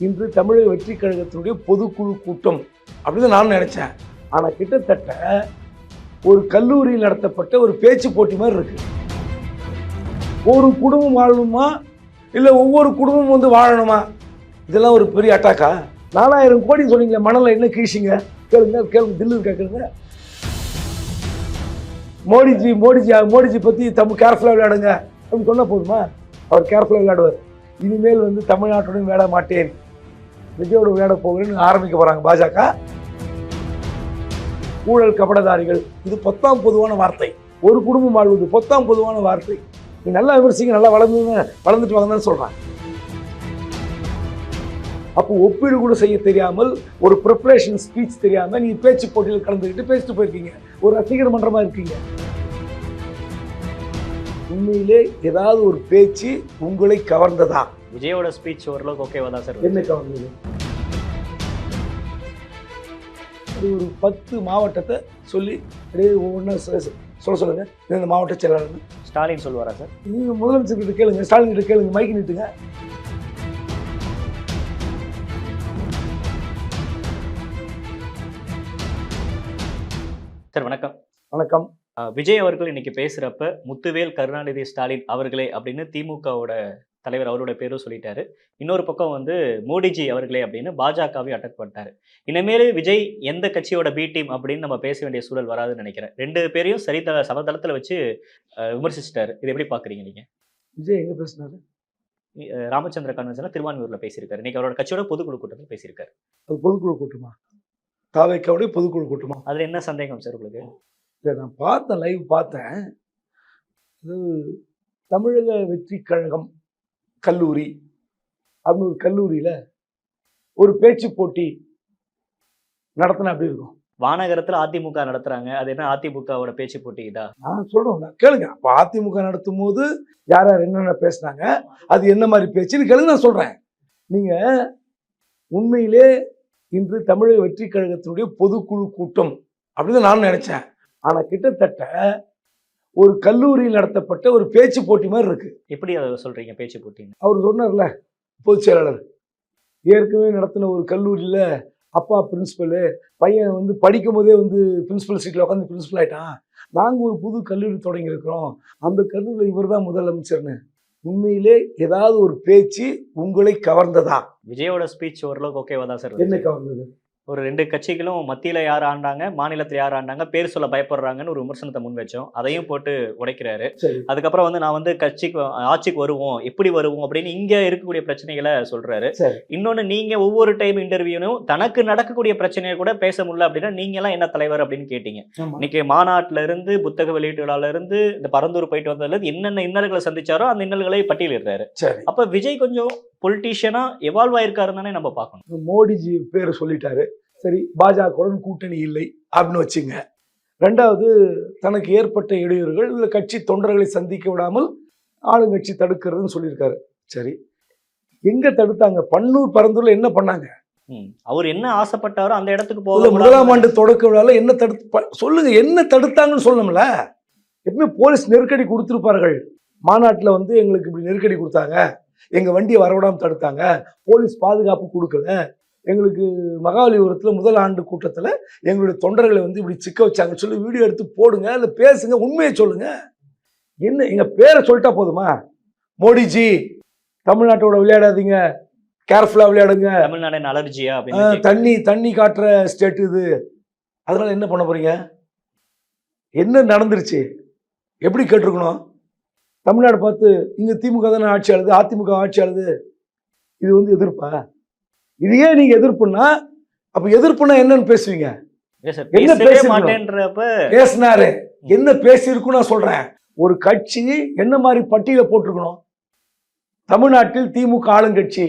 இன்று தமிழக வெற்றி கழகத்தினுடைய பொதுக்குழு கூட்டம் அப்படின்னு நான் நினைச்சேன். ஆனால் கிட்டத்தட்ட ஒரு கல்லூரியில் நடத்தப்பட்ட ஒரு பேச்சு போட்டி மாதிரி இருக்கு. ஒரு குடும்பம் வாழணுமா இல்லை ஒவ்வொரு குடும்பம் வந்து வாழணுமா? இதெல்லாம் ஒரு பெரிய அட்டாக்கா? 4000 கோடி சொன்னீங்களே, மணலில் என்ன கீழ்ச்சிங்க? கேளுங்க தில்லு கேட்குறங்க. மோடிஜி பற்றி கேர்ஃபுல்லாக விளையாடுங்க அப்படின்னு சொன்னால் போதுமா? அவர் கேர்ஃபுல்லாக விளையாடுவார். இனிமேல் வந்து தமிழ்நாட்டுடன் விளையாட மாட்டேன், விஜயோட விளையாட போகிறேன்னு ஆரம்பிக்க போகிறாங்க பாஜக. ஊழல் கபடதாரிகள், இது பொத்தாம் பொதுவான வார்த்தை. ஒரு குடும்பம் வாழ்வது பொத்தாம் பொதுவான வார்த்தை. நீ நல்லா விமர்சிங்க, நல்லா வளர்ந்துட்டு வாங்கன்னு சொல்கிறாங்க. அப்போ ஒப்பீடு கூட செய்ய தெரியாமல், ஒரு ப்ரிப்பரேஷன் ஸ்பீச் தெரியாமல் நீ பேச்சு போட்டியில் கலந்துக்கிட்டு பேசிட்டு போயிருக்கீங்க. ஒரு ரசிகர் மன்றமாக இருக்கீங்க. உண்மையிலே ஏதாவது ஒரு பேச்சு உங்களை கவர்ந்ததா? விஜயோட ஸ்பீச் ஓரளவுக்கு ஓகேவா தான் சார்? என்ன கவர்ந்தது? ஒரு 10 மாவட்டத்தை சொல்லி அப்படியே ஒவ்வொன்றா சொல்லுங்க. இந்த மாவட்ட செயலாளர் ஸ்டாலின் சொல்லுவாரா சார்? நீங்க முதலமைச்சர் கிட்ட கேளுங்க, ஸ்டாலின் கிட்ட கேளுங்க, மைக்கு நீட்டுங்க. சார் வணக்கம். வணக்கம். விஜய் அவர்கள் இன்னைக்கு பேசுறப்ப முத்துவேல் கருணாநிதி ஸ்டாலின் அவர்களே அப்படின்னு திமுகவோட தலைவர் அவரோட பேரும் சொல்லிட்டாரு. இன்னொரு பக்கம் வந்து மோடிஜி அவர்களே அப்படின்னு பாஜகவை அட்டாக் பண்ணிட்டாரு. இனிமேல் விஜய் எந்த கட்சியோட பி டீம் அப்படின்னு நம்ம பேச வேண்டிய சூழல் வராதுன்னு நினைக்கிறேன். 2 பேரையும் சமதளத்தில் வச்சு விமர்சிச்சிட்டாரு. இது எப்படி பாக்குறீங்க நீங்க? விஜய் எங்க பேசினாரு? ராமச்சந்திர கன்வென்ஷன்ல திருவான்மியூர்ல பேசியிருக்காரு. இன்னைக்கு அவரோட கட்சியோட பொதுக்குழு கூட்டத்தில் பேசியிருக்காரு. அது பொதுக்குழு கூட்டமா? தாவேக்காவுடைய பொதுக்குழு கூட்டமா? அதுல என்ன சந்தேகம் சார் உங்களுக்கு? இல்லை, நான் பார்த்தேன், லைவ் பார்த்தேன். அது தமிழக வெற்றி கழகம் கல்லூரி அப்படின்னு ஒரு கல்லூரியில் ஒரு பேச்சு போட்டி நடத்தினா அப்படி இருக்கும். வானகரத்தில் அதிமுக நடத்துறாங்க, அது என்ன அதிமுகவோட பேச்சு போட்டி இதா? நான் சொல்றேன், கேளுங்க. அப்போ அதிமுக நடத்தும் போது யார் யார் என்னென்ன பேசினாங்க, அது என்ன மாதிரி பேச்சுன்னு கேளுங்க, நான் சொல்றேன். நீங்க உண்மையிலே இன்று தமிழக வெற்றி கழகத்தினுடைய பொதுக்குழு கூட்டம் அப்படின்னு நான் நினைச்சேன். ஆனா கிட்டத்தட்ட ஒரு கல்லூரியில் நடத்தப்பட்ட ஒரு பேச்சு போட்டி மாதிரி இருக்கு. எப்படி அதை சொல்றீங்க பேச்சு போட்டின்னு? அவர் சொன்னார்ல, பொதுச் செயலாளர், ஏற்கனவே நடத்தின ஒரு கல்லூரியில் அப்பா பிரின்சிபலு, பையன் வந்து படிக்கும் போதே வந்து பிரின்சிபல் சீட்டில் உட்காந்து பிரின்சிபல் ஆகிட்டான், நாங்கள் ஒரு புது கல்லூரி தொடங்கியிருக்கிறோம், அந்த கல்லூரியில் இவர் தான் முதலமைச்சர்னு. உண்மையிலே ஏதாவது ஒரு பேச்சு உங்களை கவர்ந்ததா? விஜயோட ஸ்பீச் ஓரளவுக்கு ஓகேவா தான் சார்? என்ன கவர்ந்தது? ஒரு 2 கட்சிகளும் மத்தியில் யார் ஆண்டாங்க, மாநிலத்தில் யார் ஆண்டாங்க, பேர் சொல்ல பயப்படுறாங்கன்னு ஒரு விமர்சனத்தை முன் வச்சோம். அதையும் போட்டு உடைக்கிறாரு. அதுக்கப்புறம் வந்து நான் வந்து ஆட்சிக்கு வருவோம், எப்படி வருவோம் அப்படின்னு இங்க இருக்கக்கூடிய பிரச்சனைகளை சொல்றாரு. இன்னொன்னு, நீங்க ஒவ்வொரு டைம் இன்டர்வியூனும் தனக்கு நடக்கக்கூடிய பிரச்சனையை கூட பேச முடியல அப்படின்னா நீங்க எல்லாம் என்ன தலைவர் அப்படின்னு கேட்டீங்க. இன்னைக்கு மாநாட்டில இருந்து, புத்தக வெளியீட்டுல இருந்து, இந்த பரந்தூர் போயிட்டு வந்ததுல இருந்து என்னென்ன இன்னல்களை சந்திச்சாரோ அந்த இன்னல்களை பட்டியலிடுறாரு. அப்ப விஜய் கொஞ்சம் பொலிட்டீஷியனா எவால்வ் ஆயிருக்காருன்னு நம்ம பார்க்கணும். மோடிஜி பேரை சொல்லிட்டாரு, சரி, பாஜகவுடன் கூட்டணி இல்லை அப்படின்னு வச்சுங்க. 2வது, தனக்கு ஏற்பட்ட இடையூறுகள் இல்லை கட்சி தொண்டர்களை சந்திக்க விடாமல் ஆளுங்கட்சி தடுக்கிறதுன்னு சொல்லியிருக்காரு. சரி, எங்க தடுத்தாங்க? பன்னூர் பரந்தூர்ல என்ன பண்ணாங்க? அவர் என்ன ஆசைப்பட்டாரோ அந்த இடத்துக்கு போக. 1ஆம் ஆண்டு தொடக்க விழால என்ன சொல்லுங்க, என்ன தடுத்தாங்கன்னு சொல்லணும்ல. எப்பவுமே போலீஸ் நெருக்கடி கொடுத்துருப்பார்கள். மாநாட்டில் வந்து எங்களுக்கு இப்படி நெருக்கடி கொடுத்தாங்க, எங்கள் வண்டியை வரவிடாமல் தடுத்தாங்க, போலீஸ் பாதுகாப்பு கொடுக்கல, எங்களுக்கு மகாபலிபுரத்தில் முதல் ஆண்டு கூட்டத்தில் எங்களுடைய தொண்டர்களை வந்து இப்படி சிக்க வச்சாங்க சொல்லி வீடியோ எடுத்து போடுங்க, இல்லை பேசுங்க, உண்மையை சொல்லுங்க. என்ன, எங்கள் பேரை சொல்லிட்டா போதுமா? மோடிஜி தமிழ்நாட்டோட விளையாடாதீங்க, கேர்ஃபுல்லாக விளையாடுங்க, தமிழ்நாடு அலர்ஜியா அப்படின்னு தண்ணி காட்டுற ஸ்டேட் இது, அதனால என்ன பண்ண போறீங்க? என்ன நடந்துருச்சு? எப்படி கேட்டிருக்கணும்? தமிழ்நாடு பார்த்து இங்கே திமுக தானே ஆட்சி ஆளுது, அதிமுக ஆட்சி ஆளுது, இது வந்து எதிர்ப்பா? இதையே நீங்க எதிர்ப்புன்னா அப்ப எதிர்ப்புன்னா என்னன்னு பேசுவீங்க? என்ன பேசினாரு, என்ன பேசியிருக்கும் நான் சொல்றேன். ஒரு கட்சி என்ன மாதிரி பட்டியல போட்டிருக்கணும்? தமிழ்நாட்டில் திமுக ஆளுங்கட்சி,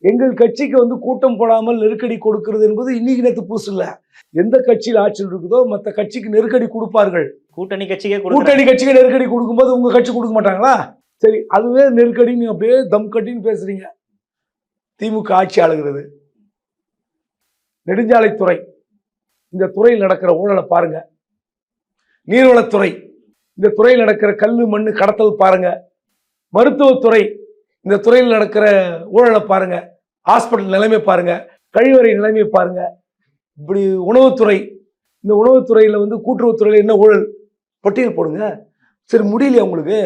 எங்கள் கட்சிக்கு வந்து கூட்டம் போடாமல் நெருக்கடி கொடுக்கிறது என்பது இன்னைக்கு நேற்று புதுசு இல்ல. எந்த கட்சியில் ஆட்சியில் இருக்குதோ மற்ற கட்சிக்கு நெருக்கடி கொடுப்பார்கள். கூட்டணி கட்சிக்கு நெருக்கடி கொடுக்கும்போது உங்க கட்சி கொடுக்க மாட்டாங்களா? சரி, அதுவே நெருக்கடின்னு அப்படியே தம் கட்டின்னு பேசுறீங்க. திமுக ஆட்சி ஆளுகிறது. நெடுஞ்சாலைத்துறை, இந்த துறையில் நடக்கிற ஊழலை பாருங்க. நீர்வளத்துறை, இந்த துறையில் நடக்கிற கல்லு மண்ணு கடத்தல் பாருங்க. மருத்துவத்துறை, இந்த துறையில் நடக்கிற ஊழலை பாருங்க. ஹாஸ்பிட்டல் நிலைமை பாருங்க, கழிவறை நிலைமை பாருங்க. இப்படி உணவுத்துறை, இந்த உணவுத்துறையில் வந்து கூட்டுறவுத்துறையில் என்ன ஊழல் பட்டியல் போடுங்க. சரி, முடியலையா உங்களுக்கு?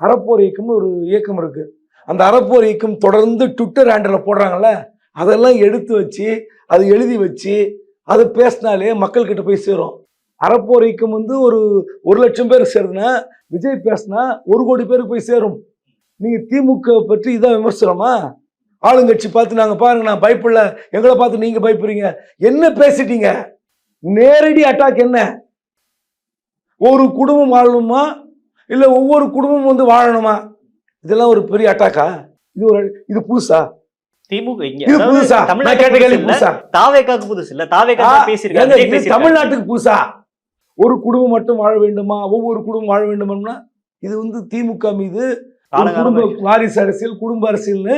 அறப்போர் இயக்கம்னு ஒரு இயக்கம் இருக்கு. அந்த அறப்போர் இயக்கம் தொடர்ந்து ட்விட்டர் ஹேண்டில் போடுறாங்கல்ல, அதெல்லாம் எடுத்து வச்சு அது எழுதி வச்சு அது பேசினாலே மக்கள்கிட்ட போய் சேரும். அறப்போர் இயக்கம் வந்து ஒரு 1,00,000 பேர் சேருதுன்னா விஜய் பேசினா 1 கோடி பேருக்கு போய் சேரும். நீங்க திமுக பற்றி இதான் விமர்சனமா? ஆளுங்கட்சி பார்த்து நாங்க பாருங்க நான் பயப்படல, எங்களை பார்த்து நீங்க பயப்படுறீங்க. என்ன பேசிட்டீங்க? நேரடி அட்டாக் என்ன? ஒரு குடும்பம் வாழணுமா இல்ல ஒவ்வொரு குடும்பமும் வந்து வாழணுமா? இதெல்லாம் ஒரு பெரிய அட்டாக்கா? இது புதுசா? திமுக இது புதுசா? நான் கேட்ட கேள்வி புதுசா? தாவேக்காக்கு புதுசு இல்ல, தாவேக்கா பேசியிருக்காங்க. இது தமிழ்நாட்டுக்கு புதுசா? ஒரு குடும்பம் மட்டும் வாழ வேண்டுமா, ஒவ்வொரு குடும்பம் வாழ வேண்டுமா? இது வந்து திமுக மீது குடும்ப வாரிசு அரசியல், குடும்ப அரசியல்னு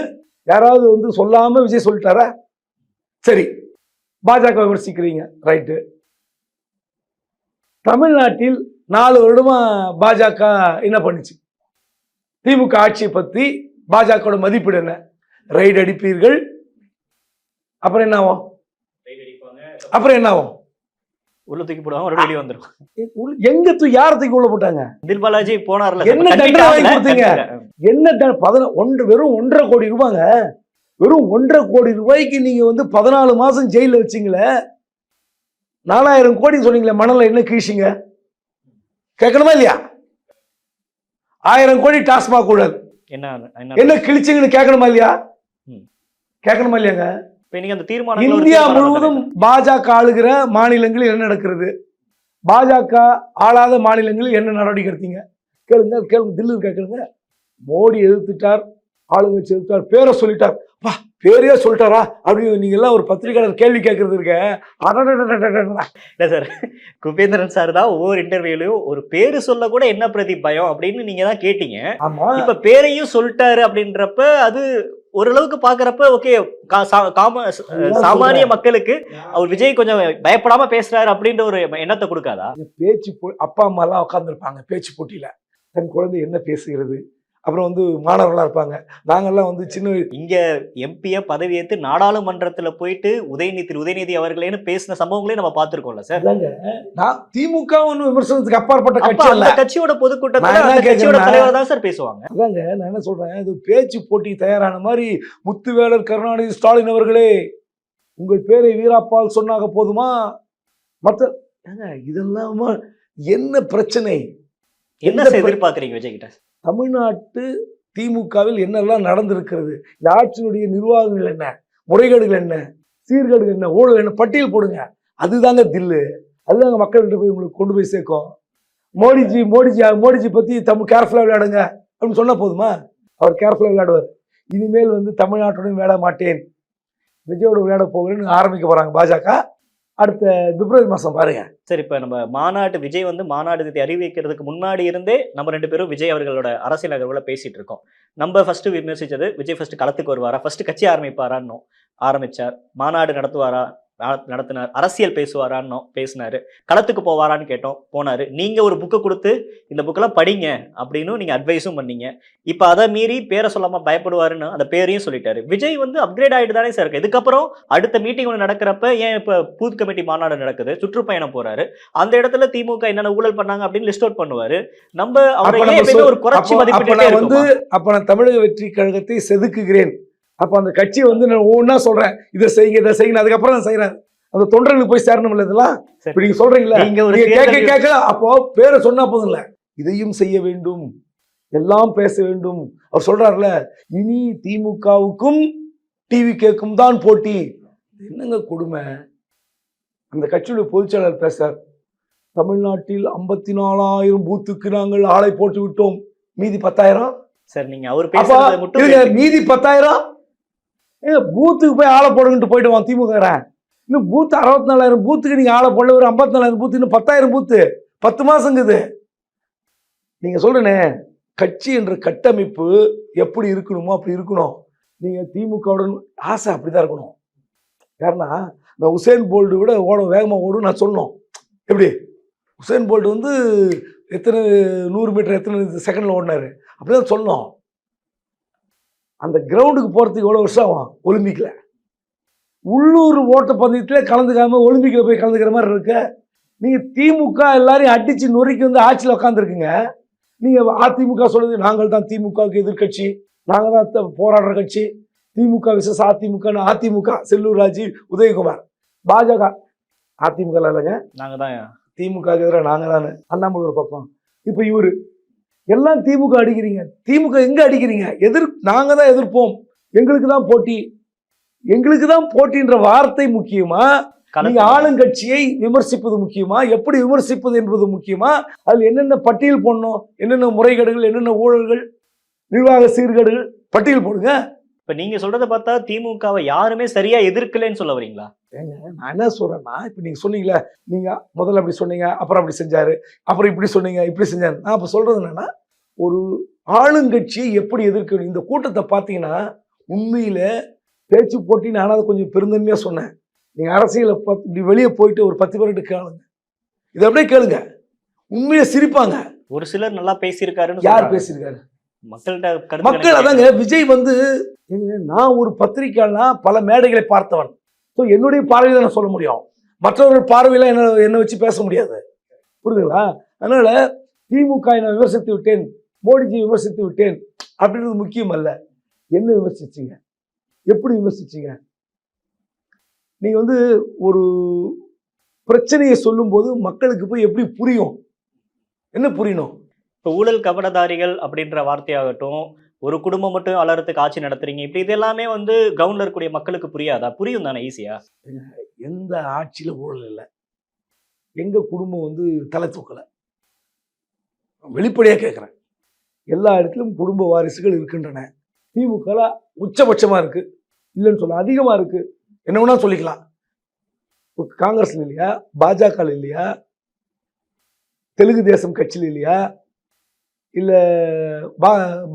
யாராவது வந்து சொல்லாம விஜய் சொல்லிட்டாரா? சரி, பாஜக விமர்சிக்கிறீங்க, ரைட்டு. தமிழ்நாட்டில் 4 வருடமா பாஜக என்ன பண்ணுச்சு? திமுக ஆட்சியை பத்தி பாஜக மதிப்பீடு என்ன? ரைடு அடிப்பீர்கள், அப்புறம் என்ன ஆகும்? உள்ள தூக்கி போடுவாங்க, ஒரு வெளியே வந்துடும். எங்க யார தூக்கி உள்ள போட்டாங்க? செந்தில் பாலாஜி போனார்ல, என்ன தண்டனை வாங்கி கொடுத்தீங்க? என்ன வெறும் 1.5 கோடி ரூபாங்க. வெறும் 1.5 கோடி ரூபாய்க்கு நீங்க வந்து 14 மாசம் ஜெயில வச்சீங்களே. 4000 கோடி சொன்னீங்களே, மணல என்ன கீழ்ச்சிங்க? கேட்கணுமா இல்லையா? 1000 கோடி டாஸ்மாக் கூடாது, என்ன கிழிச்சிங்கன்னு கேட்கணுமா இல்லையா? கேட்கணுமா இல்லையாங்க? இந்தியா முழுவதும் பாஜக ஆளுகிற மாநிலங்களில் என்ன நடக்கிறது, பாஜக ஆளாத மாநிலங்களில் என்ன நடவடிக்கை எடுத்தீங்க? கேளுங்க, தில்லு கேட்குங்க. மோடி எதிர்த்துட்டார், ஆளுங்கட்சி எதிர்த்தார், பேரை சொல்லிட்டார். வா, பேரையே சொல்லிட்டாரா அப்படின்னு நீங்க எல்லாம் ஒரு பத்திரிகையாளர் கேள்வி கேட்கறது இருக்க. இல்ல சார், குபேந்திரன் சார் தான் ஒவ்வொரு இன்டர்வியூலையும் ஒரு பேரு சொல்ல கூட என்ன பிரதி பயம் அப்படின்னு நீங்க தான் கேட்டீங்க. ஆமா, இப்ப பேரையும் சொல்லிட்டாரு அப்படின்றப்ப அது ஓரளவுக்கு பாக்குறப்ப ஓகே, சாமானிய மக்களுக்கு அவர் விஜய் கொஞ்சம் பயப்படாம பேசுறாரு அப்படின்ற ஒரு எண்ணத்தை கொடுக்காதா? பேச்சு அப்பா அம்மா எல்லாம் உட்கார்ந்து இருப்பாங்க பேச்சு போட்டியில, தன் குழந்தை என்ன பேசுகிறது, அப்புறம் வந்து மாணவர்களா இருப்பாங்க. நாங்கெல்லாம் வந்து சின்ன இங்க எம்பியை பதவி ஏற்று நாடாளுமன்றத்துல போயிட்டு உதயநிதி அவர்களேன்னு பேசின சம்பவங்களே நம்ம பார்த்திருக்கோம்ல சார். நான் திமுக விமர்சனத்துக்கு அப்பாற்பட்ட கட்சி அல்ல. கட்சியோட பொதுக்கூட்டத்துல கட்சியோட தலைவர் தான் சார் பேசுவாங்க. அதாங்க நான் என்ன சொல்றேன், இது பேச்சு போட்டி தயாரான மாதிரி முத்துவேலர் கருணாநிதி ஸ்டாலின் அவர்களே உங்கள் பேரை வீராப்பால் சொன்னாக போதுமா? மற்ற இதெல்லாம் என்ன பிரச்சனை? என்ன எதிர்பார்க்குறீங்க விஜய் கிட்ட? தமிழ்நாட்டு திமுகவில் என்னெல்லாம் நடந்திருக்கிறது, இந்த ஆட்சியினுடைய நிர்வாகங்கள் என்ன, முறைகேடுகள் என்ன, சீர்கேடுகள் என்ன, ஊழல் என்ன, பட்டியல் போடுங்க. அதுதாங்க தில்லு, அதுதாங்க மக்கள்கிட்ட போய் உங்களுக்கு கொண்டு போய் சேர்க்கும். மோடிஜி பத்தி கேர்ஃபுல்லா விளையாடுங்க அப்படின்னு சொன்னா போதுமா? அவர் கேர்ஃபுல்லா விளையாடுவார். இனிமேல் வந்து தமிழ்நாட்டுடன் விளையாட மாட்டேன், விஜயோட விளையாட போகிறேன்னு ஆரம்பிக்க போறாங்க பாஜக. அடுத்த பிப்ரவரி மாசம் பாருங்க. சரி, இப்ப நம்ம விஜய் வந்து மாநாடு அறிவிக்கிறதுக்கு முன்னாடி இருந்தே நம்ம 2 பேரும் விஜய் அவர்களோட அரசியல் நகர்வுல பேசிட்டு இருக்கோம். நம்ம ஃபர்ஸ்ட் விமர்சிச்சது விஜய் ஃபர்ஸ்ட் களத்துக்கு வருவாரா, ஃபர்ஸ்ட் கட்சி ஆரம்பிப்பாரான்னு. ஆரம்பிச்சார், மாநாடு நடத்தினார், அரசியல் பேசுவாரான்னு பேசினாரு, களத்துக்கு போவாரான்னு கேட்டோம், போனாரு. நீங்க ஒரு புக்கை கொடுத்து இந்த புக்கெல்லாம் படிங்க அப்படின்னு நீங்க அட்வைஸும் பண்ணீங்க. இப்ப அதை மீறி பேரை சொல்லாம பயப்படுவாருன்னு அந்த பேரையும் சொல்லிட்டாரு. விஜய் வந்து அப்கிரேட் ஆயிட்டு தானே சார் இருக்கு. இதுக்கப்புறம் அடுத்த மீட்டிங் ஒன்று நடக்கிறப்ப ஏன் இப்ப பூத் கமிட்டி மாநாடு நடக்குது, சுற்றுப்பயணம் போறாரு, அந்த இடத்துல திமுக என்னென்ன ஊழல் பண்ணாங்க அப்படின்னு லிஸ்ட் அவுட் பண்ணுவாரு. நம்ம அவரை ஒரு குறைச்சி மதிப்பிட்டு வந்து அப்ப நான் தமிழக வெற்றி கழகத்தை செதுக்குகிறேன். அப்ப அந்த கட்சியை வந்து நான் ஒவ்வொன்னா சொல்றேன், இதை செய்யுங்க, அதுக்கப்புறம் நான் செய்யறேன். அந்த தொண்டர்களுக்கு போய் சேரணும் இல்ல, இதெல்லாம் இப்ப நீங்க சொல்றீங்களா? கேட்க அப்போ பேரை சொன்னா போதும் இல்ல, இதையும் செய்ய வேண்டும், எல்லாம் பேச வேண்டும். அவர் சொல்றாருல, இனி திமுகவுக்கும் டிவிகேக்கும் தான் போட்டி. என்னங்க கொடுமை? அந்த கட்சியுடைய பொதுச்செயலாளர் பேசுறார், தமிழ்நாட்டில் 54,000 பூத்துக்கு நாங்கள் ஆளை போட்டு விட்டோம், மீதி 10,000. சார் நீங்க அவர் பேசுறது மட்டும் மீதி 10,000 பூத்துக்கு போய் ஆளை போடுங்கட்டு போயிடுவான் திமுக. இன்னும் பூத்து 64,000 பூத்துக்கு நீங்க ஆளை போடல, ஒரு 54,000 பூத்து, இன்னும் 10,000 பூத்து, 10 மாசங்குது. நீங்க சொல்றேனே, கட்சி என்ற கட்டமைப்பு எப்படி இருக்கணுமோ அப்படி இருக்கணும். நீங்க திமுகவுடன் ஆசை அப்படிதான் இருக்கணும். யாருன்னா இந்த உசேன் போல்ட் விட வேகமா ஓடும் நான் சொன்னோம். எப்படி உசேன் போல்ட் வந்து எத்தனை 100 மீட்டர் எத்தனை செகண்ட்ல ஓடினாரு அப்படிதான் சொன்னோம். அந்த கிரவுண்டுக்கு போகிறதுக்கு எவ்வளோ வருஷம் ஆகும் ஒலிம்பிக்கில்? உள்ளூர் ஓட்டப்பந்தயத்திலே கலந்துக்காம ஒலிம்பிக்கில் போய் கலந்துக்கிற மாதிரி இருக்கு. நீங்கள் திமுக எல்லாரையும் அடித்து நொறுக்கி வந்து ஆட்சியில் உட்காந்துருக்குங்க. நீங்கள் அதிமுக சொல்லுது நாங்கள் தான் திமுகவுக்கு எதிர்கட்சி, நாங்கள் தான் போராடுற கட்சி, திமுக விசேஷ அதிமுக, அதிமுக செல்லூர் ராஜு, உதயகுமார். பாஜக அதிமுக இல்லைங்க, நாங்கள் தான் திமுக எதிராக நாங்கள் தானே, அண்ணாமலை ஒரு பக்கம். இப்போ இவர் எல்லாம் திமுக அடிக்கிறீங்க. திமுக எங்கே அடிக்கிறீங்க? நாங்கள் தான் எதிர்ப்போம், எங்களுக்கு தான் போட்டி. எங்களுக்கு தான் போட்டின்ற வார்த்தை முக்கியமா, நீங்க ஆளுங்கட்சியை விமர்சிப்பது முக்கியமா, எப்படி விமர்சிப்பது என்பது முக்கியமா, அதில் என்னென்ன பட்டியல் போடணும், என்னென்ன முறைகேடுகள், என்னென்ன ஊழல்கள், நிர்வாக சீர்கேடுகள் பட்டியல் போடுங்க. இப்ப நீங்க சொல்றத பார்த்தா திமுகவை யாருமே சரியா எதிர்க்கலன்னு சொல்ல வரீங்களா? நான் என்ன சொல்றேன்னா, இப்ப நீங்க சொன்னீங்களே, நீங்க முதல்ல அப்படி சொன்னீங்க, அப்புறம் அப்படி செஞ்சாரு, அப்புறம் இப்படி சொன்னீங்க, இப்படி செஞ்சாரு. நான் அப்ப சொல்றது என்னன்னா, ஒரு ஆளுங்கட்சியை எப்படி எதிர்க்கணும். இந்த கூட்டத்தை பார்த்தீங்கன்னா உண்மையில பேச்சு போட்டி, நான் அதை கொஞ்சம் பெருந்தன்மையா சொன்னேன். நீங்க அரசியலை இப்படி வெளியே போயிட்டு ஒரு 10 பேர்கிட்ட கேளுங்க, இதை அப்படியே கேளுங்க, உண்மையில சிரிப்பாங்க. ஒரு சிலர் நல்லா பேசியிருக்காருன்னு. யார் பேசியிருக்காரு? மக்கள் அதாங்க. விஜய் வந்து, நான் ஒரு பத்திரிக்கையாளனா பல மேடைகளை பார்த்தவன். ஸோ என்னுடைய பார்வையில நான் சொல்ல முடியும், மற்றவர்கள் பார்வையில என்ன வச்சு பேச முடியாது. புரியுதுங்களா? அதனால திமுக நான் விமர்சித்து விட்டேன், மோடிஜி விமர்சித்து விட்டேன் அப்படின்றது முக்கியம் அல்ல. என்ன விமர்சிச்சீங்க, எப்படி விமர்சிச்சீங்க? நீங்க வந்து ஒரு பிரச்சனையை சொல்லும் போது மக்களுக்கு போய் எப்படி புரியும், என்ன புரியணும்? இப்போ ஊழல் கபடதாரிகள் அப்படின்ற வார்த்தையாகட்டும், ஒரு குடும்பம் மட்டும் வளர்றதுக்கு ஆட்சி நடத்துறீங்க, இப்படி இது எல்லாமே வந்து கிரவுண்ட்ல இருக்கக்கூடிய மக்களுக்கு புரியாதா? புரியும் தானே ஈஸியா? எந்த ஆட்சியில ஊழல் இல்லை, எங்க குடும்பம் வந்து தலை தூக்கல. வெளிப்படையா கேட்கிறேன், எல்லா இடத்திலும் குடும்ப வாரிசுகள் இருக்கின்றன. திமுக உச்சபட்சமா இருக்கு, இல்லைன்னு சொல்ல, அதிகமா இருக்கு, என்ன வேணா சொல்லிக்கலாம். காங்கிரஸ்ல இல்லையா, பாஜக இல்லையா, தெலுங்கு தேசம் கட்சியில் இல்லையா, இல்ல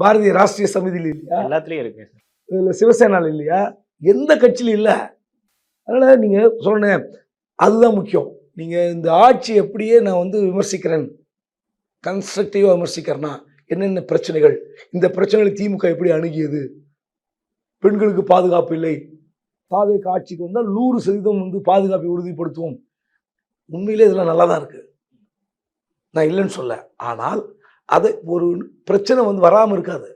பாரதிய ராஷ்டிரிய சமிதியில் இல்லையா, எல்லாத்துலயும் இருக்கு, இல்ல சிவசேனால இல்லையா, எந்த கட்சியிலும் இல்லை. அதனால நீங்க சொன்னேன், அதுதான் முக்கியம். நீங்க இந்த ஆட்சி எப்படியே நான் வந்து விமர்சிக்கிறேன், கன்ஸ்ட்ரக்டிவா விமர்சிக்கிறேன்னா என்னென்ன பிரச்சனைகள், இந்த பிரச்சனைகளை திமுக எப்படி அணுகியது, பெண்களுக்கு பாதுகாப்பு இல்லை, தாவேக ஆட்சிக்கு வந்தால் 100% வந்து பாதுகாப்பை உறுதிப்படுத்துவோம். உண்மையிலே இதெல்லாம் நல்லா தான் இருக்கு, நான் இல்லைன்னு சொல்ல. ஆனால் அதை ஒரு பிரச்சனை வந்து வராமல் இருக்காது.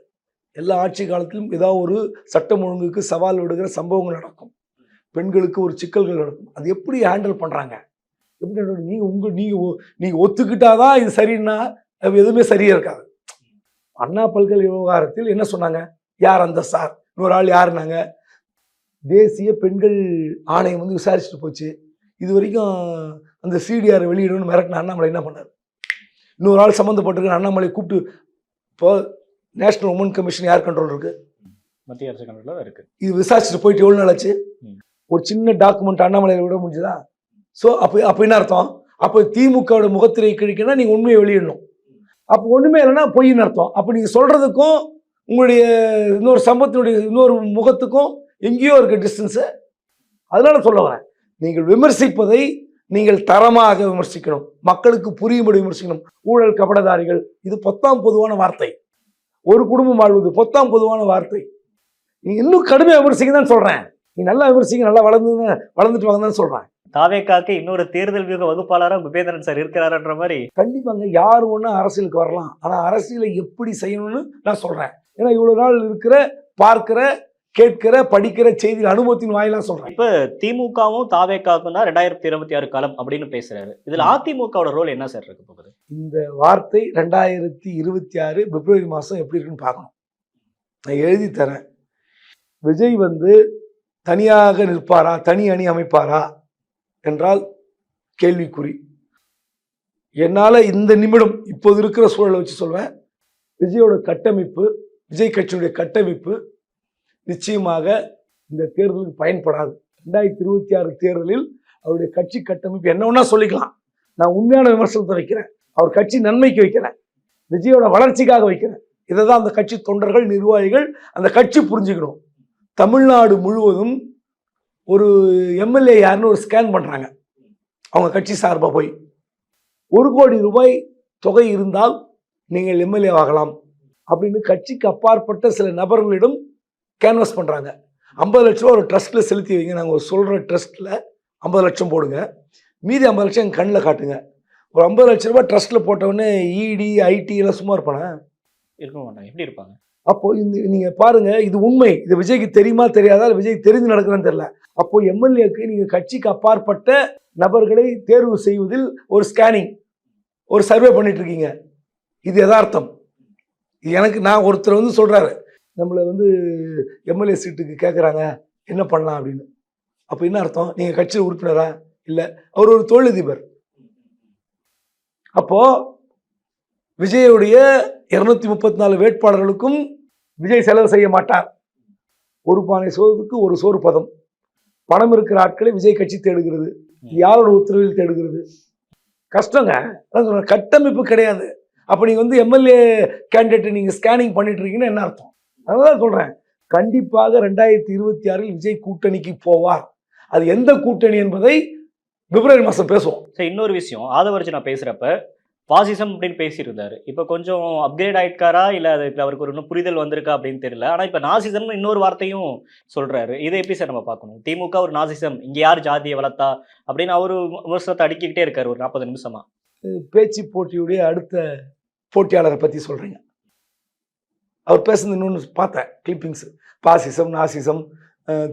எல்லா ஆட்சி காலத்திலும் ஏதாவது ஒரு சட்டம் ஒழுங்குக்கு சவால் விடுகிற சம்பவங்கள் நடக்கும், பெண்களுக்கு ஒரு சிக்கல்கள் நடக்கும். அது எப்படி ஹேண்டில் பண்றாங்க, எப்படி நீங்க ஒத்துக்கிட்டாதான் இது சரின்னா எதுவுமே சரியா இருக்காது. அண்ணா பல்கலை விவகாரத்தில் என்ன சொன்னாங்க, யார் அந்த சார், இன்னொரு ஆள் யாருன்னாங்க, தேசிய பெண்கள் ஆணையம் வந்து விசாரிச்சுட்டு போச்சு. இது வரைக்கும் அந்த சிடிஆர் வெளியிடணும்னு மிரட்டின அண்ணாமலை என்ன பண்ணார், இன்னொரு ஆள் சம்மந்தப்பட்டிருக்க அண்ணாமலை கூப்பிட்டு, இப்போ நேஷனல் உமன் கமிஷன் யார் கண்ட்ரோல் இருக்கு, மத்திய அரசு கண்ட்ரோல் இருக்கு. இது விசாரிச்சுட்டு போயிட்டு எவ்வளவு நாள் ஆச்சு, ஒரு சின்ன டாக்குமெண்ட் அண்ணாமலையை விட முடிஞ்சுதா? ஸோ அப்போ என்ன அர்த்தம், அப்போ திமுகவோட முகத்திரை கிழிக்கணும்னா நீங்க உண்மையை வெளியிடணும். அப்போ ஒண்ணுமே இல்லைன்னா பொய்ன்னு அர்த்தம். அப்போ நீங்க சொல்றதுக்கும் உங்களுடைய இன்னொரு சம்பவத்தினுடைய இன்னொரு முகத்துக்கும் எங்கேயோ இருக்க டிஸ்டன்ஸு. அதனால சொல்ல வரேன், நீங்கள் விமர்சிப்பதை நீங்கள் தரமாக விமர்சிக்கணும், மக்களுக்கு புரியும்படி விமர்சிக்கணும். ஊழல் கபடதாரிகள் இது பொத்தாம் பொதுவான வார்த்தை, ஒரு குடும்பம் வாழ்வது பொத்தாம் பொதுவான வார்த்தை. நீங்க இன்னும் கடுமையாக விமர்சிக்க தான் சொல்றேன், நீ நல்லா விமர்சிக்க, நல்லா வளர்ந்துட்டு வாங்கன்னு சொல்றேன். தாவேக்காக்கு இன்னொரு தேர்தல் வியூக வகுப்பாளராக குபேந்திரன் சார் இருக்கிறாருன்ற மாதிரி. கண்டிப்பாங்க, யாரு ஒண்ணு அரசியலுக்கு வரலாம், ஆனா அரசியலை எப்படி செய்யணும்னு நான் சொல்றேன். ஏன்னா இவ்வளவு நாள் இருக்கிற பார்க்கிற கேட்கிற படிக்கிற செய்தி அனுபவத்தின் வாயிலா சொல்றேன். இப்ப திமுகவும் தாவேக்காக்கும் தான் 2026 காலம் அப்படின்னு பேசுறாரு. இதுல அதிமுகவோட ரோல் என்ன சார் இருக்க போகுது? இந்த வார்த்தை 2026 பிப்ரவரி மாசம் எப்படி இருக்குன்னு பார்க்கணும். நான் எழுதி தரேன். விஜய் வந்து தனியாக நிற்பாரா, தனி அணி அமைப்பாரா என்றால் கேள்விக்குறி. என்னால இந்த நிமிடம் இப்போது இருக்கிற சூழலை வச்சு சொல்வேன், விஜயோட கட்டமைப்பு, விஜய் கட்சியுடைய கட்டமைப்பு நிச்சயமாக இந்த தேர்தலுக்கு பயன்படாது. 2026 தேர்தலில் அவருடைய கட்சி கட்டமைப்பு என்ன ஒன்னா சொல்லிக்கலாம். நான் உண்மையான விமர்சனத்தை வைக்கிறேன், அவர் கட்சி நன்மைக்கு வைக்கிறேன், விஜயோட வளர்ச்சிக்காக வைக்கிறேன். இதை தான் அந்த கட்சி தொண்டர்கள், நிர்வாகிகள், அந்த கட்சி புரிஞ்சுக்கணும். தமிழ்நாடு முழுவதும் ஒரு எம்எல்ஏ யாருன்னு ஒரு ஸ்கேன் பண்றாங்க அவங்க கட்சி சார்பாக போய். 1 கோடி ரூபாய் தொகை இருந்தால் நீங்கள் எம்எல்ஏ ஆகலாம் அப்படின்னு கட்சிக்கு அப்பாற்பட்ட சில நபர்களிடம் கேன்வாஸ் பண்ணுறாங்க. 50 லட்ச ரூபா ஒரு ட்ரஸ்ட்டில் செலுத்தி வைங்க, நாங்கள் சொல்கிற ட்ரஸ்ட்டில் 50 லட்சம் போடுங்க, மீதி 50 லட்சம் எங்கள் கண்ணில் காட்டுங்க. ஒரு 50 லட்ச ரூபா ட்ரஸ்ட்டில் போட்டவொடனே இடி ஐடி எல்லாம் சும்மா இருப்பானா? இருக்க மாட்டாங்க. எப்படி இருப்பாங்க? அப்போ நீங்கள் பாருங்க, இது உண்மை. இது விஜய்க்கு தெரியுமா தெரியாதா, விஜய் தெரிஞ்சு நடக்குதுன்னு தெரியல. அப்போ எம்எல்ஏக்கு நீங்கள் கட்சிக்கு அப்பாற்பட்ட நபர்களை தேர்வு செய்வதில் ஒரு ஸ்கேனிங், ஒரு சர்வே பண்ணிட்டு இருக்கீங்க. இது யதார்த்தம். எனக்கு நான் ஒருத்தர் வந்து சொல்றாரு, நம்மளை வந்து எம்எல்ஏ சீட்டுக்கு கேட்குறாங்க, என்ன பண்ணலாம் அப்படின்னு. அப்போ என்ன அர்த்தம்? நீங்கள் கட்சியில் உறுப்பினரா? இல்லை, அவர் ஒரு தொழிலதிபர். அப்போ விஜயுடைய 234 வேட்பாளர்களுக்கும் விஜய் செலவு செய்ய மாட்டார். ஒரு பானை சோறுக்கு ஒரு சோறு பதம். பணம் இருக்கிற ஆட்களை விஜய் கட்சி தேடுகிறது. யாரோட உத்தரவில் தேடுகிறது? கஷ்டங்க. கட்டமைப்பு கிடையாது. அப்போ நீங்கள் வந்து எம்எல்ஏ கேண்டிடேட்டை நீங்கள் ஸ்கேனிங் பண்ணிட்டு இருக்கீங்கன்னு என்ன அர்த்தம்? அதான் சொல்கிறேன், கண்டிப்பாக 2026 விஜய் கூட்டணிக்கு போவார். அது எந்த கூட்டணி என்பதை பிப்ரவரி மாதம் பேசுவோம். சரி, இன்னொரு விஷயம், ஆதவர்ஜுனா பேசுகிறப்ப பாசிசம் அப்படின்னு பேசியிருந்தாரு. இப்போ கொஞ்சம் அப்கிரேட் ஆயிட்டாரா, இல்லை அதுக்கு அவருக்கு ஒரு இன்னும் புரிதல் வந்திருக்கா அப்படின்னு தெரியல. ஆனால் இப்போ நாசிசம்னு இன்னொரு வார்த்தையும் சொல்கிறாரு. இதை எப்படி சார் நம்ம பார்க்கணும்? திமுக ஒரு நாசிசம், இங்கே யார் ஜாதியை வளர்த்தா அப்படின்னு அவரு விமர்சனத்தை அடுக்கிக்கிட்டே இருக்காரு ஒரு 40 நிமிஷமா. பேச்சு போட்டியுடைய அடுத்த போட்டியாளரை பற்றி சொல்கிறீங்க. அவர் பேசுனது இன்னொன்று பார்த்தேன், கிளிப்பிங்ஸ். பாசிசம், நாசிசம்,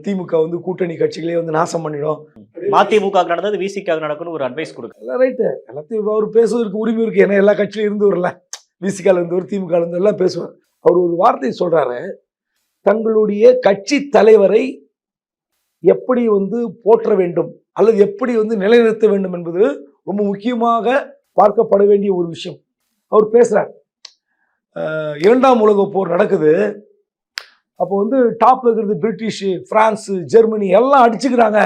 திமுக வந்து கூட்டணி கட்சிகளே வந்து நாசம் பண்ணிடும். மதிமுக நடந்தது விசிக்காக நடக்கணும் ஒரு அட்வைஸ் கொடுக்க. எல்லாம் ரைட்டு, எல்லாத்தையும் அவர் பேசுவதற்கு உரிமை இருக்குது. ஏன்னா எல்லா கட்சியிலும் இருந்து வரல, விசிகால இருந்தவர், திமுக இருந்து எல்லாம் பேசுவார். அவர் ஒரு வார்த்தை சொல்கிறாரு, தங்களுடைய கட்சி தலைவரை எப்படி வந்து போற்ற வேண்டும் அல்லது எப்படி வந்து நிலைநிறுத்த வேண்டும் என்பது ரொம்ப முக்கியமாக பார்க்கப்பட வேண்டிய ஒரு விஷயம். அவர் பேசுகிறார், 2ஆம் உலகப் போர் நடக்குது, அப்போ வந்து டாப்ல இருக்கிறது பிரிட்டிஷு, பிரான்ஸு, ஜெர்மனி எல்லாம் அடிச்சுக்கிறாங்க.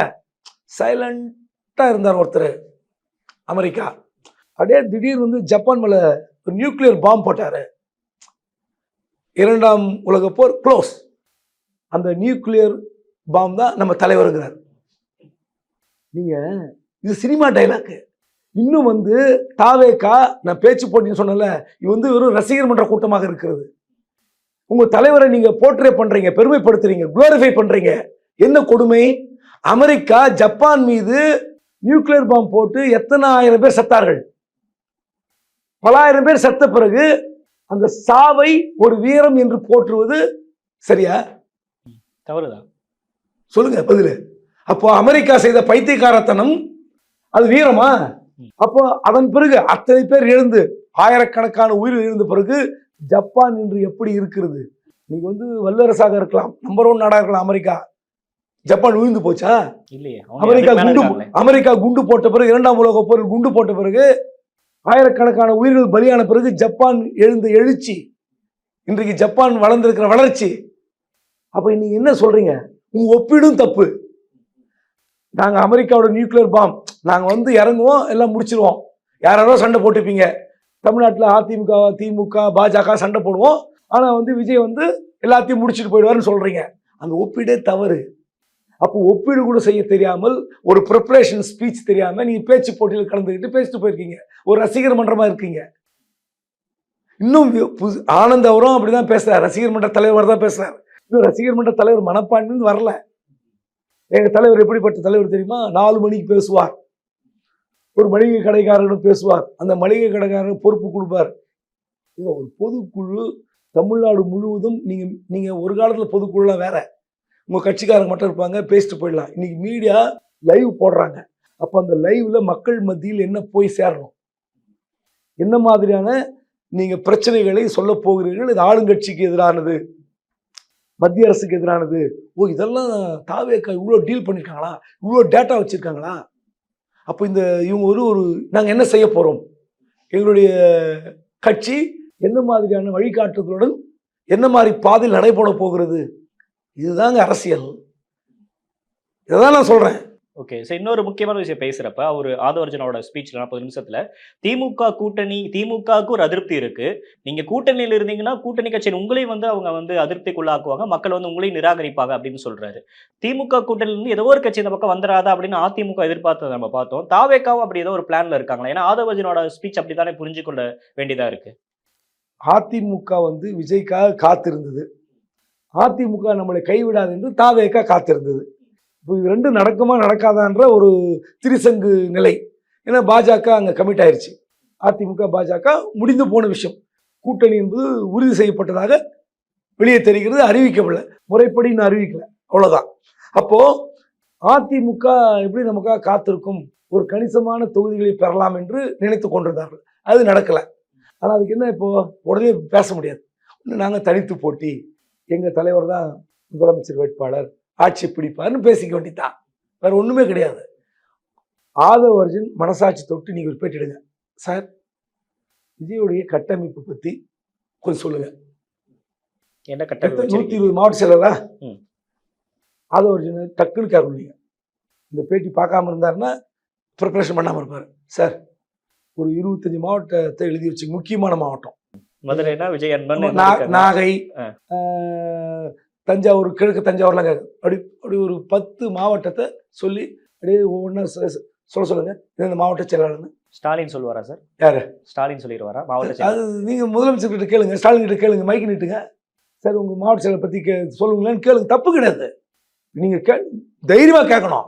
சைலண்டாக இருந்தார் ஒருத்தர், அமெரிக்கா. அப்படியே திடீர்னு வந்து ஜப்பான் மேலே ஒரு நியூக்ளியர் பாம்பு போட்டார். 2ஆம் உலகப் போர் க்ளோஸ். அந்த நியூக்ளியர் பாம்பு தான் நம்ம தலைவருங்கிறார். நீங்கள் இது சினிமா டைலாக்கு. இன்னும் வந்து தாவேக்கா, நான் பேச்சு போட்டின்னு சொன்னல, இது வந்து வெறும் ரசிகர் மன்ற கூட்டமாக இருக்கிறது. உங்க தலைவரை நீங்க போர்ட்ரே பண்றீங்க, பெருமைப்படுத்துறீங்க, குளோரிஃபை பண்றீங்க. என்ன கொடுமை! அமெரிக்கா ஜப்பான் மீது நியூக்ளியர் பாம்பு போட்டு எத்தனை ஆயிரம் பேர் செத்தார்கள். பல ஆயிரம் பேர் செத்த பிறகு அந்த சாவை ஒரு வீரம் என்று போற்றுவது சரியா? தவறுதான். சொல்லுங்க பதில். அப்போ அமெரிக்கா செய்த பைத்தியக்காரத்தனம் அது வீரமா? அப்போ அதன் பிறகு அத்தனை பேர் எழுந்து ஆயிரக்கணக்கான உயிர் எழுந்த பிறகு ஜப்பான் இன்று எப்படி இருக்கிறது? நீங்க வந்து வல்லரசாக இருக்கலாம், நம்பர் 1 நாடா இருக்கலாம் அமெரிக்கா. ஜப்பான் விழுந்து போச்சா? இல்லையே. அமெரிக்கா குண்டு போட்ட பிறகு, 2ஆம் உலக போரில் குண்டு போட்ட பிறகு, ஆயிரக்கணக்கான உயிர்கள் பலியான பிறகு ஜப்பான் எழுந்த எழுச்சி, இன்றைக்கு ஜப்பான் வளர்ந்திருக்கிற வளர்ச்சி. அப்ப நீங்க என்ன சொல்றீங்க? உங்க ஒப்பீடும் தப்பு. நாங்க அமெரிக்காவோட நியூக்ளியர் பாம், நாங்க வந்து இறங்குவோம், எல்லாம் முடிச்சிருவோம். யாரோ சண்டை போட்டுப்பீங்க. தமிழ்நாட்டில் அதிமுக, திமுக, பாஜக சண்டை போடுவோம். ஆனால் வந்து விஜய் வந்து எல்லாத்தையும் முடிச்சுட்டு போயிடுவார்னு சொல்கிறீங்க. அந்த ஒப்பீடே தவறு. அப்போ ஒப்பீடு கூட செய்ய தெரியாமல், ஒரு ப்ரிப்பரேஷன் ஸ்பீச் தெரியாமல் நீங்கள் பேச்சு போட்டியில் கலந்துக்கிட்டு பேசிட்டு போயிருக்கீங்க. ஒரு ரசிகர் மன்றமாக இருக்கீங்க. இன்னும் ஆனந்த் அவரும் அப்படி தான் பேசுகிறார், ரசிகர் மன்ற தலைவர் தான் பேசுகிறார். இன்னும் ரசிகர் மன்ற தலைவர் மனப்பான்மைன்னு வரல. எங்கள் தலைவர் எப்படிப்பட்ட தலைவர் தெரியுமா? 4 மணிக்கு பேசுவார், ஒரு மளிகை கடைக்காரர்களிடம் பேசுவார், அந்த மளிகை கடைக்காரர் பொறுப்பு கொடுப்பார். ஒரு பொதுக்குழு தமிழ்நாடு முழுவதும், நீங்க ஒரு காலத்துல பொதுக்குழுலாம் வேற, உங்க கட்சிக்காரங்க மட்டும் இருப்பாங்க, பேசிட்டு போயிடலாம். இன்னைக்கு மீடியா லைவ் போடுறாங்க. அப்ப அந்த லைவ்ல மக்கள் மத்தியில் என்ன போய் சேரணும், என்ன மாதிரியான நீங்க பிரச்சனைகளை சொல்ல போகிறீர்கள்? இது ஆளுங்கட்சிக்கு எதிரானது, மத்திய அரசுக்கு எதிரானது. ஓ, இதெல்லாம் தாவேக்கா இவ்வளோ டீல் பண்ணிருக்காங்களா, இவ்வளோ டேட்டா வச்சிருக்காங்களா? அப்போ இந்த இவங்க ஒரு நாங்கள் என்ன செய்ய போகிறோம், எங்களுடைய கட்சி என்ன மாதிரியான வழிகாட்டுதலுடன் என்ன மாதிரி பாதையில் நடைபெற போகிறது, இதுதாங்க அரசியல். இதைதான் நான் சொல்கிறேன். ஓகே சார், இன்னொரு முக்கியமான விஷயம் பேசுகிறப்ப அவர் ஆதவர்ஜுனாவோட ஸ்பீச்சில் 40 நிமிஷத்தில் திமுக கூட்டணி, திமுகவுக்கு ஒரு அதிருப்தி இருக்குது, நீங்கள் கூட்டணியில் இருந்தீங்கன்னா கூட்டணி கட்சியின் உங்களையும் வந்து அவங்க வந்து அதிருப்திக்குள்ளாக்குவாங்க, மக்கள் வந்து உங்களையும் நிராகரிப்பாங்க அப்படின்னு சொல்கிறாரு. திமுக கூட்டணியிலிருந்து ஏதோ ஒரு கட்சி இந்த பக்கம் வந்துடாதா அப்படின்னு அதிமுக எதிர்பார்த்ததை நம்ம பார்த்தோம். தாவேக்காவும் அப்படி ஏதோ ஒரு பிளானில் இருக்காங்களா? ஏன்னா ஆதவர்ஜுனோட ஸ்பீச் அப்படி தானே புரிஞ்சு கொள்ள வேண்டியதாக இருக்குது. அதிமுக வந்து விஜய்க்காக காத்திருந்தது. அதிமுக நம்மளை கைவிடாது என்று தாவேக காத்திருந்தது. இப்போ இது ரெண்டும் நடக்குமா நடக்காதான்ற ஒரு திரிசங்கு நிலை. ஏன்னா பாஜக அங்கே கமிட் ஆயிடுச்சு. அதிமுக பாஜக முடிந்து போன விஷயம். கூட்டணி என்பது உறுதி செய்யப்பட்டதாக வெளியே தெரிகிறது. அறிவிக்கப்படல, முறைப்படி இன்னும் அறிவிக்கல, அவ்வளோதான். அப்போ அதிமுக எப்படி நமக்காக காத்திருக்கும், ஒரு கணிசமான தொகுதிகளை பெறலாம் என்று நினைத்து கொண்டிருந்தார்கள். அது நடக்கலை. ஆனால் அதுக்கு என்ன, இப்போ உடனே பேச முடியாது. நாங்கள் தனித்து போட்டி, எங்கள் தலைவர் தான் முதலமைச்சர் வேட்பாளர், ஆட்சி பிடிப்பார்னு பேசிக்க வேண்டித்தான், வேற ஒன்றுமே கிடையாது. ஆதவ அர்ஜுன் மனசாட்சி தொட்டு நீங்கள் ஒரு பேட்டிடுங்க சார், விஜயுடைய கட்டமைப்பு பற்றி கொஞ்சம் சொல்லுங்க. என்ன கட்டமைப்பு? 120 மாவட்ட செயலரா ஆதவ அர்ஜுன் டக்குன்னு கேட்கணும். இந்த பேட்டி பார்க்காம இருந்தாருன்னா ப்ரிப்பரேஷன் பண்ணாமல் இருப்பார். சார் ஒரு 25 மாவட்டத்தை எழுதி வச்சு, முக்கியமான மாவட்டம் மதுரைனா விஜய் அன்பன், நாகை, தஞ்சாவூர், கிழக்கு தஞ்சாவூர்லாம் கேட்கு. அப்படி ஒரு 10 மாவட்டத்தை சொல்லி அப்படியே ஒவ்வொன்றா சொல்லுங்க. இந்த மாவட்ட செயலாளர்னு ஸ்டாலின் சொல்லுவாரா சார்? யாரு? ஸ்டாலின் சொல்லிடுவாரா மாவட்ட? அது நீங்கள் முதலமைச்சர் கிட்ட கேளுங்க, ஸ்டாலின் கிட்ட கேளுங்க, மைக்கு நீட்டுங்க. சார் உங்கள் மாவட்ட செயலரை பற்றி சொல்லுங்களேன்னு கேளுங்க, தப்பு கிடையாது. நீங்கள் தைரியமாக கேட்கணும்.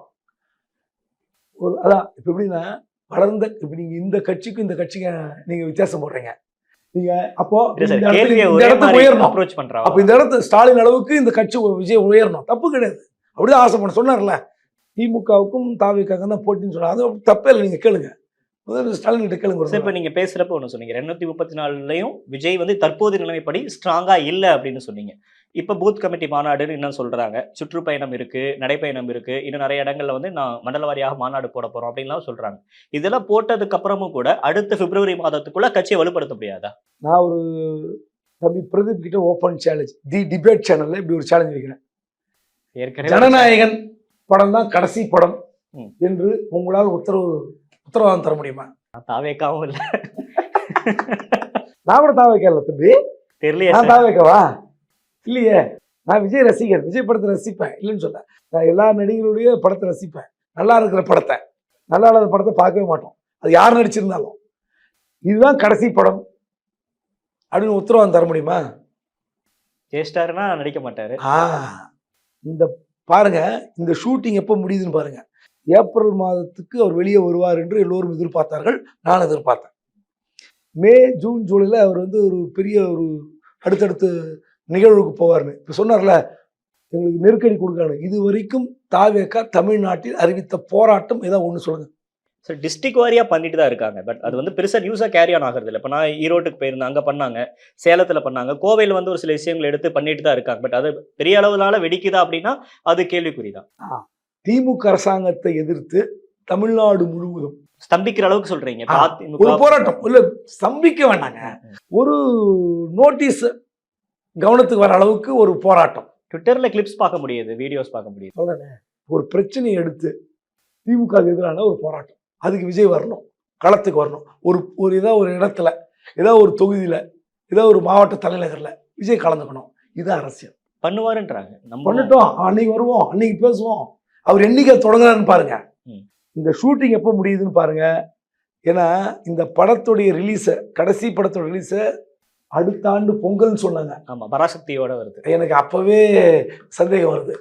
ஒரு அதான் இப்போ எப்படின்னா வளர்ந்த, இப்போ நீங்கள் இந்த கட்சிக்கும் இந்த கட்சிக்கு நீங்கள் வித்தியாசம் போடுறீங்க. நீங்க அப்போ உயரணும், அப்ரோச் பண்றோம். அப்போ இந்த இடத்துல ஸ்டாலின் அளவுக்கு இந்த கட்சி விஜய் உயரணும், தப்பு கிடையாது. அப்படிதான் ஆசை பண்ண சொன்னார்ல, திமுகவுக்கும் தாவேக்காவுக்கும் தான் போட்டின்னு சொன்னார். அது தப்பே இல்லை, நீங்கள் கேளுங்க, முதல்ல ஸ்டாலின் கிட்ட கேளுங்க. இப்போ நீங்கள் பேசுகிறப்ப ஒன்று சொன்னீங்க, 234லையும் விஜய் வந்து தற்போது நிலைமைப்படி ஸ்ட்ராங்காக இல்லை அப்படின்னு சொன்னீங்க. இப்போ பூத் கமிட்டி மாநாடுன்னு இன்னும் சொல்கிறாங்க, சுற்றுப்பயணம் இருக்குது, நடைப்பயணம் இருக்குது, இன்னும் நிறைய இடங்களில் வந்து நான் மண்டல வாரியாக மாநாடு போட போகிறோம் அப்படின்லாம் சொல்கிறாங்க. இதெல்லாம் போட்டதுக்கு அப்புறமும் கூட அடுத்த பிப்ரவரி மாதத்துக்குள்ளே கட்சியை வலுப்படுத்த முடியாதா? நான் ஒரு தம்பி பிரதீப் கிட்ட ஓப்பன் சேலஞ்ச், தி டிபேட் சேனலில் இப்படி ஒரு சேலஞ்ச் வைக்கிறேன். ஏற்கனவே ஜனநாயகன் படம் தான் கடைசி படம் என்று உங்களால் உத்தரவாதம் தர முடியுமா? தாவேக்காவும் இல்லை, நான் கூட தாவேக்கா இல்லை தம்பி, தெரியலையே. நான் தாவேக்கவா? இல்லையே, நான் விஜய் ரசிகர், விஜய் படத்தை ரசிப்பேன், இல்லைன்னு சொல்ல. நான் எல்லா நடிகர்களுடைய படத்தை ரசிப்பேன், நல்லா இருக்கிற படத்தை, நல்லா இல்லாத படத்தை பார்க்கவே மாட்டோம், அது யார் நடிச்சிருந்தாலும். இதுதான் கடைசி படம் அப்படின்னு உத்தரவாதம் தர முடியுமா? ஜெயிச்சிட்டாருன்னா நடிக்க மாட்டாரு. இந்த பாருங்க, இந்த ஷூட்டிங் எப்போ முடியுதுன்னு பாருங்க. ஏப்ரல் மாதத்துக்கு அவர் வெளியே வருவார் என்று எல்லோரும் எதிர்பார்த்தார்கள், நான் எதிர்பார்த்தேன். மே, ஜூன், ஜூலையில் அவர் வந்து ஒரு பெரிய ஒரு அடுத்தடுத்து நிகழ்வுக்கு போவார்னு இப்போ சொன்னார்ல, எங்களுக்கு நெருக்கடி கொடுக்கணும். இது வரைக்கும் தாவேக்கா தமிழ்நாட்டில் அறிவித்த போராட்டம் ஏதாவது ஒன்று சொல்லுங்க. ஸோ டிஸ்ட்ரிக்ட் வாரியாக பண்ணிட்டு தான் இருக்காங்க, பட் அது வந்து பெருசாக நியூஸாக கேரி ஆன் ஆகிறது இல்லை. இப்போ நான் ஈரோட்டுக்கு போயிருந்தேன், அங்கே பண்ணாங்க, சேலத்தில் பண்ணாங்க, கோவையில் வந்து ஒரு சில விஷயங்கள் எடுத்து பண்ணிட்டு தான் இருக்காங்க. பட் அது பெரிய அளவுனால வெடிக்குதா அப்படின்னா அது கேள்விக்குறி தான். திமுக அரசாங்கத்தை எதிர்த்து தமிழ்நாடு முழுவதும் ஸ்தம்பிக்கிற அளவுக்கு சொல்றீங்க. ஒரு போராட்டம் இல்ல, ஸ்தம்பிக்க வேண்டாங்க, ஒரு நோட்டீஸ் கவனத்துக்கு வர அளவுக்கு ஒரு போராட்டம். ட்விட்டர்ல கிளிப்ஸ் பார்க்க முடியுது, வீடியோஸ் பார்க்க முடியுது. ஒரு பிரச்சனையை எடுத்து திமுக எதிரான ஒரு போராட்டம், அதுக்கு விஜய் வரணும், களத்துக்கு வரணும். ஒரு ஏதாவது ஒரு இடத்துல, ஏதாவது ஒரு தொகுதியில, ஏதாவது ஒரு மாவட்ட தலைநகர்ல விஜய் கலந்துக்கணும். இதுதான் அரசியல். பண்ணுவாருன்றாங்க, நம்ம பண்ணிட்டோம், அன்னைக்கு வருவோம், அன்னைக்கு பேசுவோம். அவர் என்னைக்கு தொடங்குறாருன்னு பாருங்க, இந்த ஷூட்டிங் எப்போ முடியுதுன்னு பாருங்க. ஏன்னா இந்த படத்துடைய ரிலீஸை, கடைசி படத்தோட ரிலீஸை அடுத்த ஆண்டு பொங்கல்னு சொன்னாங்க. ஆமா, பராசக்தியோட வருது. எனக்கு அப்பவே சந்தேகம் வருது.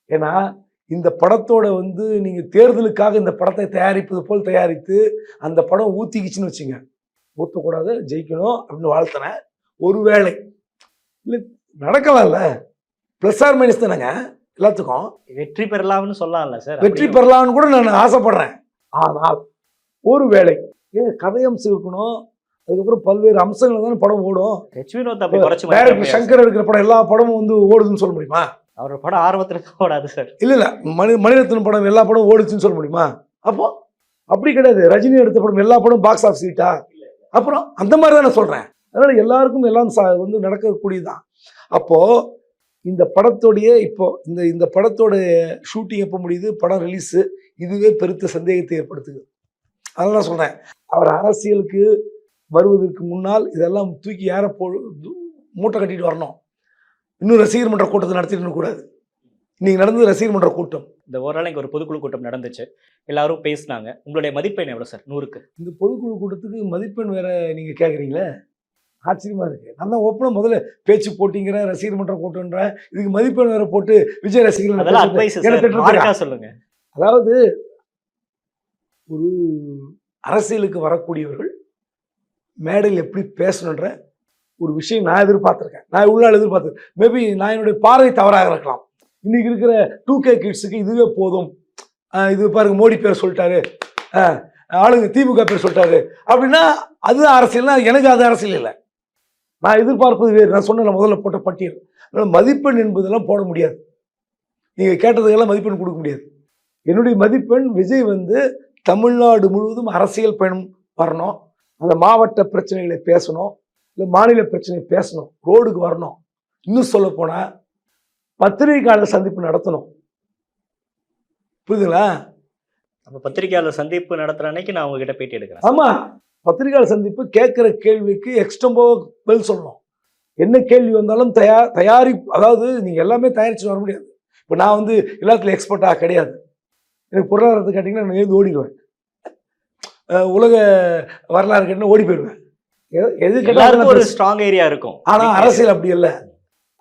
ஏன்னா இந்த படத்தோட வந்து நீங்க தேர்தலுக்காக இந்த படத்தை தயாரிப்பது போல் தயாரித்து அந்த படம் ஊத்திக்கிச்சுன்னு வச்சுங்க, ஊற்றக்கூடாது, ஜெயிக்கணும் அப்படின்னு வாழ்த்தினேன். ஒருவேளை இல்லை நடக்கலாம்ல, ப்ளஸ் ஆர் மைனஸ் தானேங்க எல்லாத்துக்கும். வெற்றி பெறலாம்னு சொல்லலாம்ல சார், வெற்றி பெறலாம்னு கூட நான் ஆசைப்படுறேன். ஆனால் ஒருவேளை கதையம்சம் இருக்கணும், அதுக்கப்புறம் பல்வேறு அம்சங்கள் தானே படம் ஓடும். டைரக்டர் சங்கர் எடுக்கிற படம் எல்லா படமும் வந்து ஓடுதுன்னு சொல்ல முடியுமா? அவரோட படம் ஆர்வத்திற்கு ஓடாது சார். இல்ல மணிரத்னம் படம் எல்லா படம் ஓடுச்சுன்னு சொல்ல முடியுமா? அப்போ அப்படி கிடையாது. ரஜினி எடுத்த படம் எல்லா படம் பாக்ஸ் ஆஃபீஸ் ஹிட்டா? அப்புறம் அந்த மாதிரி தான் நான் சொல்றேன். அதனால எல்லாருக்கும் எல்லாம் வந்து நடக்கக்கூடியதான். அப்போ இந்த படத்தோடைய இந்த படத்தோட ஷூட்டிங் எப்போ முடியுது, படம் ரிலீஸு, இதுவே பெருத்த சந்தேகத்தை ஏற்படுத்துது. அதனால நான் சொல்றேன், அவர் அரசியலுக்கு வருவதற்கு முன்னால் இதெல்லாம் தூக்கி யார மூட்டை கட்டிட்டு வரணும். இன்னும் ரசிகர் மன்ற கூட்டத்தை நடத்திட்டு கூடாது. இன்னைக்கு நடந்தது ரசிகர் மன்ற கூட்டம். இந்த ஒரு நாளைக்கு ஒரு பொதுக்குழு கூட்டம் நடந்துச்சு, எல்லாரும் பேசினாங்க. உங்களுடைய மதிப்பெண் எவ்வளவு சார் 100க்கு? இந்த பொதுக்குழு கூட்டத்துக்கு மதிப்பெண் வேற நீங்க கேக்குறீங்களே? ஆச்சரியமா இருக்கு. நான் தான் ஓப்பனா முதல்ல பேச்சு போட்டிங்கிறேன், ரசிகர் மன்றம் போட்டுன்றேன், இதுக்கு மதிப்பெண் வேற போட்டு விஜய் ரசிகர்கள் அதெல்லாம் அட்வைஸ் என்ன திட்டுறதுக்கா? மார்க்கா சொல்லுங்க. அதாவது ஒரு அரசியலுக்கு வரக்கூடியவர்கள் மேடையில் எப்படி பேசணுன்ற ஒரு விஷயம் நான் எதிர்பார்த்துருக்கேன். நான் உள்ள எதிர்பார்த்தேன். மேபி நான் என்னுடைய பார்வை தவறாக இருக்கலாம். இன்னைக்கு இருக்கிற 2K கிட்ஸுக்கு இதுவே போதும். இது பாருங்க மோடி பேர் சொல்லிட்டாரு, ஆளுங்க திமுக பேர் சொல்லிட்டாரு அப்படின்னா அது அரசியல்னா எனக்கு அது அரசியல் இல்லை. நான் எதிர்பார்ப்பது வேறு. நான் சொன்ன முதல்ல போட்ட பட்டியல். அதனால் மதிப்பெண் என்பதெல்லாம் போட முடியாது. நீங்கள் கேட்டதுக்கெல்லாம் மதிப்பெண் கொடுக்க முடியாது. என்னுடைய மதிப்பெண் விஜய் வந்து தமிழ்நாடு முழுவதும் அரசியல் பயணம் வரணும், அந்த மாவட்ட பிரச்சனைகளை பேசணும், இல்லை மாநில பிரச்சனை பேசணும், ரோடுக்கு வரணும். இன்னும் சொல்ல போனால் பத்திரிகையாளர் சந்திப்பு நடத்தணும். புரியுதுங்களா? அப்ப பத்திரிகையாளர் சந்திப்பு நடத்துற அன்னைக்கு நான் உங்ககிட்ட பேட்டி எடுக்கிறேன். ஆமா, பத்திரிகையாளர் சந்திப்பு கேட்குற கேள்விக்கு எக்ஸ்டம்போ பதில் சொல்லணும். என்ன கேள்வி வந்தாலும் தயாரிப்பு, அதாவது நீங்கள் எல்லாமே தயாரிச்சு வர முடியாது. இப்போ நான் வந்து எல்லாத்துலையும் எக்ஸ்பர்ட்டாக கிடையாது. எனக்கு பொருளாதாரத்தை கேட்டிங்கன்னா நான் எழுந்து ஓடிடுவேன். உலக வரலாறு கேட்டிங்கன்னா ஓடி போயிடுவேன். எது எல்லாருக்கும் ஒரு ஸ்ட்ராங் ஏரியா இருக்கும். ஆனால் அரசியல் அப்படி இல்லை.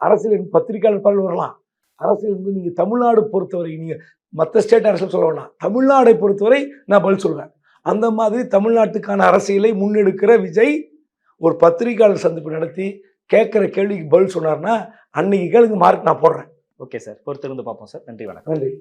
அரசியல் பத்திரிகையாளர் பார்வையில் வரலாம். அரசியல் வந்து நீங்கள் தமிழ்நாடு பொறுத்தவரை, நீங்கள் மற்ற ஸ்டேட் அரசியல் சொல்ல வேணாம், தமிழ்நாடை பொறுத்தவரை நான் பதில் சொல்லுவேன். அந்த மாதிரி தமிழ்நாட்டுக்கான அரசியலை முன்னெடுக்கிற விஜய் ஒரு பத்திரிகையாளர் சந்திப்பு நடத்தி கேட்குற கேள்விக்கு பதில் சொன்னார்னா அன்னைக்கு கேளுங்க மார்க் நான் போடுறேன். ஓகே சார், பொறுத்திருந்து பார்ப்போம் சார். நன்றி, வணக்கம். நன்றி.